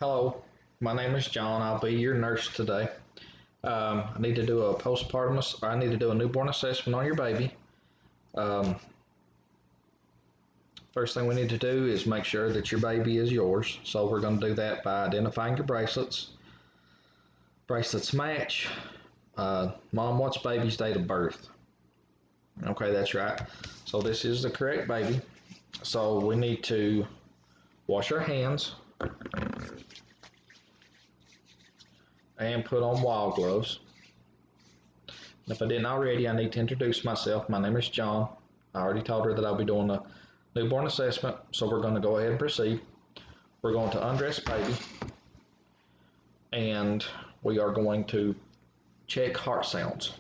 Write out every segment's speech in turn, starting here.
Hello, my name is John. I'll be your nurse today. I need to do a postpartum, I need to do a newborn assessment on your baby. Um, First thing we need to do is make sure that your baby is yours. So we're going to do that by identifying your bracelets. Bracelets match. Mom, what's baby's date of birth? Okay, that's right. So this is the correct baby. So we need to wash our hands and put on wall gloves. If I didn't already, I need to introduce myself. My name is John. I already told her that I'll be doing a newborn assessment, so we're going to go ahead and proceed. We're going to undress baby, and we are going to check heart sounds.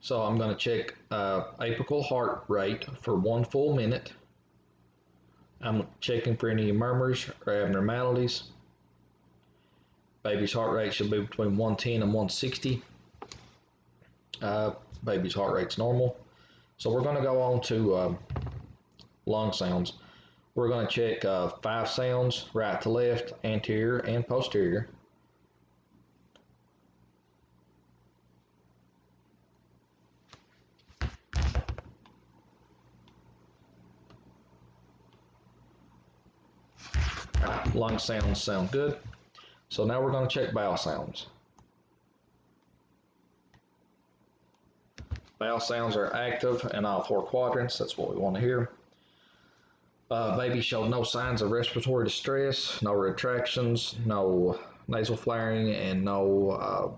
So I'm going to check apical heart rate for 1 full minute. I'm checking for any murmurs or abnormalities. Baby's heart rate should be between 110 and 160. Baby's heart rate's normal. So we're going to go on to lung sounds. We're going to check 5 sounds, right to left, anterior and posterior. Lung sounds sound good. So now we're going to check bowel sounds. Bowel sounds are active in all 4 quadrants. That's what we want to hear. Baby showed no signs of respiratory distress, no retractions, no nasal flaring, and no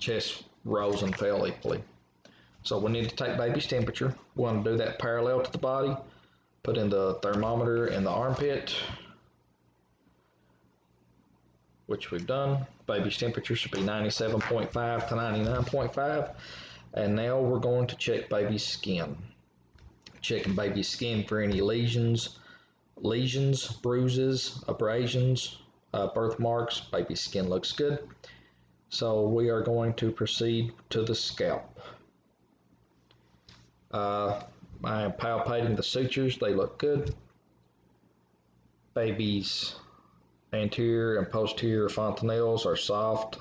chest rose and fell equally. So we need to take baby's temperature. We want to do that parallel to the body. Put in the thermometer in the armpit, which we've done. Baby's temperature should be 97.5 to 99.5. And now we're going to check baby's skin. Checking baby's skin for any lesions, bruises, abrasions, birthmarks. Baby's skin looks good. So we are going to proceed to the scalp. I am palpating the sutures. They look good. Baby's anterior and posterior fontanelles are soft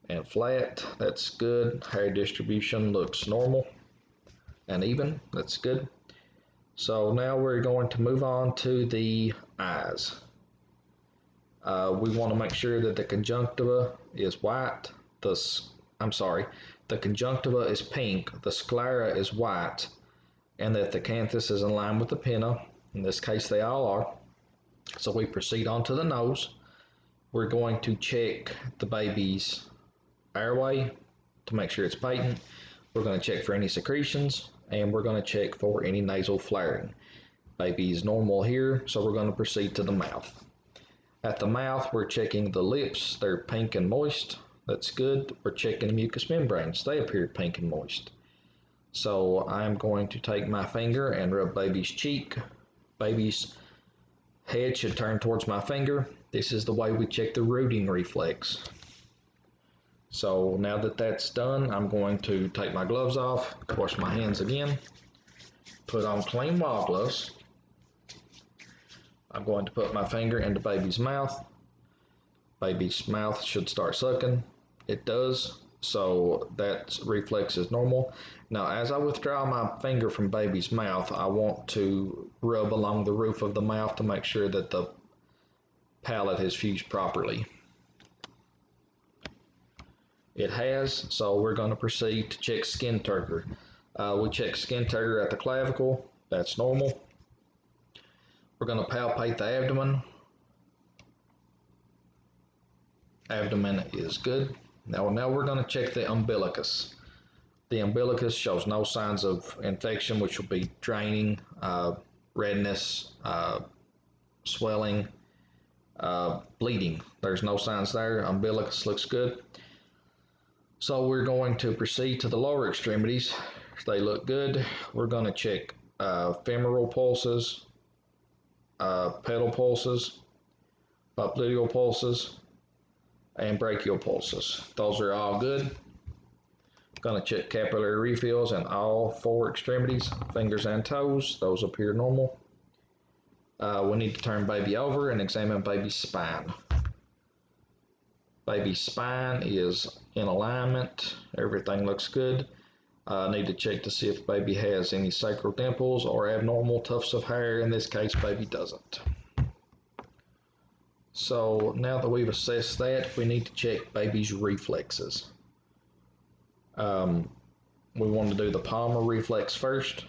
and flat. That's good. Hair distribution looks normal and even. That's good. So now we're going to move on to the eyes. We want to make sure that the conjunctiva is white. The conjunctiva is pink, the sclera is white, and that the canthus is in line with the pinna. In this case, they all are. So we proceed on to the nose. We're going to check the baby's airway to make sure it's patent. We're going to check for any secretions, and we're going to check for any nasal flaring. Baby's normal here, so we're going to proceed to the mouth. At the mouth, we're checking the lips. They're pink and moist. That's good. We're checking the mucous membranes. They appear pink and moist. So I'm going to take my finger and rub baby's cheek. Baby's head should turn towards my finger. This is the way we check the rooting reflex. So now that that's done, I'm going to take my gloves off, wash my hands again, put on clean wall gloves. I'm going to put my finger into baby's mouth. Baby's mouth should start sucking. It does, so that reflex is normal. Now, as I withdraw my finger from baby's mouth, I want to rub along the roof of the mouth to make sure that the palate has fused properly. It has, so we're going to proceed to check skin turgor. We check skin turgor at the clavicle. That's normal. We're going to palpate the abdomen. Abdomen is good. Now we're going to check the umbilicus. The umbilicus shows no signs of infection, which will be draining, redness, swelling, bleeding. There's no signs there. Umbilicus looks good. So we're going to proceed to the lower extremities. They look good. We're going to check femoral pulses, pedal pulses, popliteal pulses, and brachial pulses. Those are all good. Going to check capillary refills in all 4 extremities, fingers and toes. Those appear normal. We need to turn baby over and examine baby's spine. Baby's spine is in alignment. Everything looks good. Need to check to see if baby has any sacral dimples or abnormal tufts of hair. In this case, baby doesn't. So now that we've assessed that, we need to check baby's reflexes. We want to do the palmar reflex first.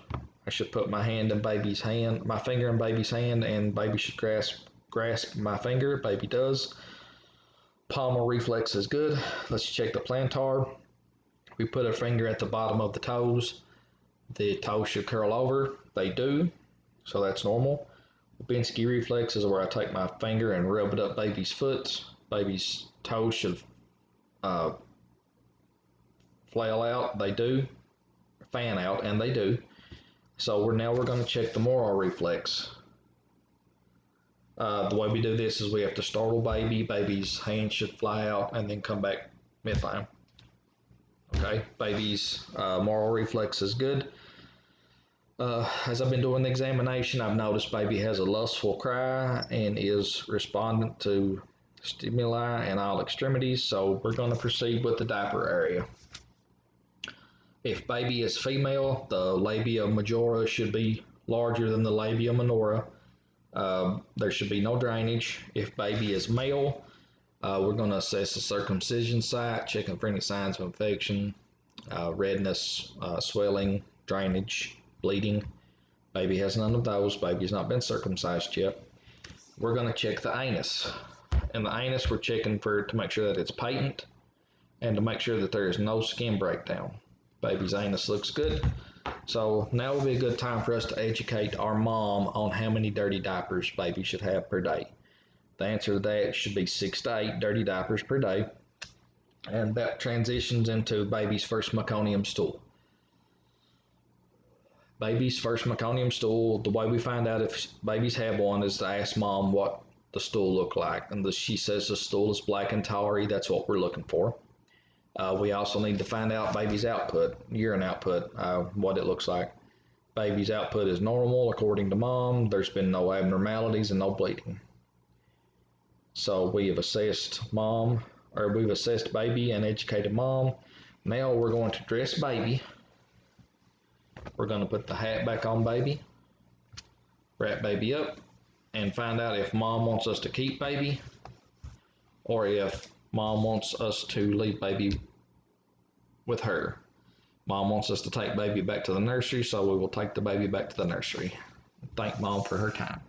I should put my hand in baby's hand, my finger in baby's hand, and baby should grasp my finger. Baby does. Palmar reflex is good. Let's check the plantar. We put a finger at the bottom of the toes. The toes should curl over. They do, so that's normal. The Binsky reflex is where I take my finger and rub it up baby's foot. Baby's toes should flail out. They do. Fan out, and they do. So now we're going to check the Moro reflex. The way we do this is we have to startle baby. Baby's hand should fly out and then come back midline. Okay, baby's Moro reflex is good. As I've been doing the examination, I've noticed baby has a lustful cry and is respondent to stimuli in all extremities, so we're going to proceed with the diaper area. If baby is female, the labia majora should be larger than the labia minora. There should be no drainage. If baby is male, we're going to assess the circumcision site, checking for any signs of infection, redness, swelling, drainage, bleeding. Baby has none of those. Baby's not been circumcised yet. We're going to check the anus. In the anus, we're checking to make sure that it's patent and to make sure that there is no skin breakdown. Baby's anus looks good. So now will be a good time for us to educate our mom on how many dirty diapers baby should have per day. The answer to that should be 6 to 8 dirty diapers per day. And that transitions into baby's first meconium stool. Baby's first meconium stool, the way we find out if babies have one is to ask mom what the stool looked like. And she says the stool is black and tarry. That's what we're looking for. We also need to find out baby's output, urine output, what it looks like. Baby's output is normal according to mom. There's been no abnormalities and no bleeding. So we have assessed we've assessed baby and educated mom. Now we're going to dress baby. We're going to put the hat back on baby, wrap baby up, and find out if mom wants us to keep baby or if mom wants us to leave baby with her. Mom wants us to take baby back to the nursery, so we will take the baby back to the nursery. Thank mom for her time.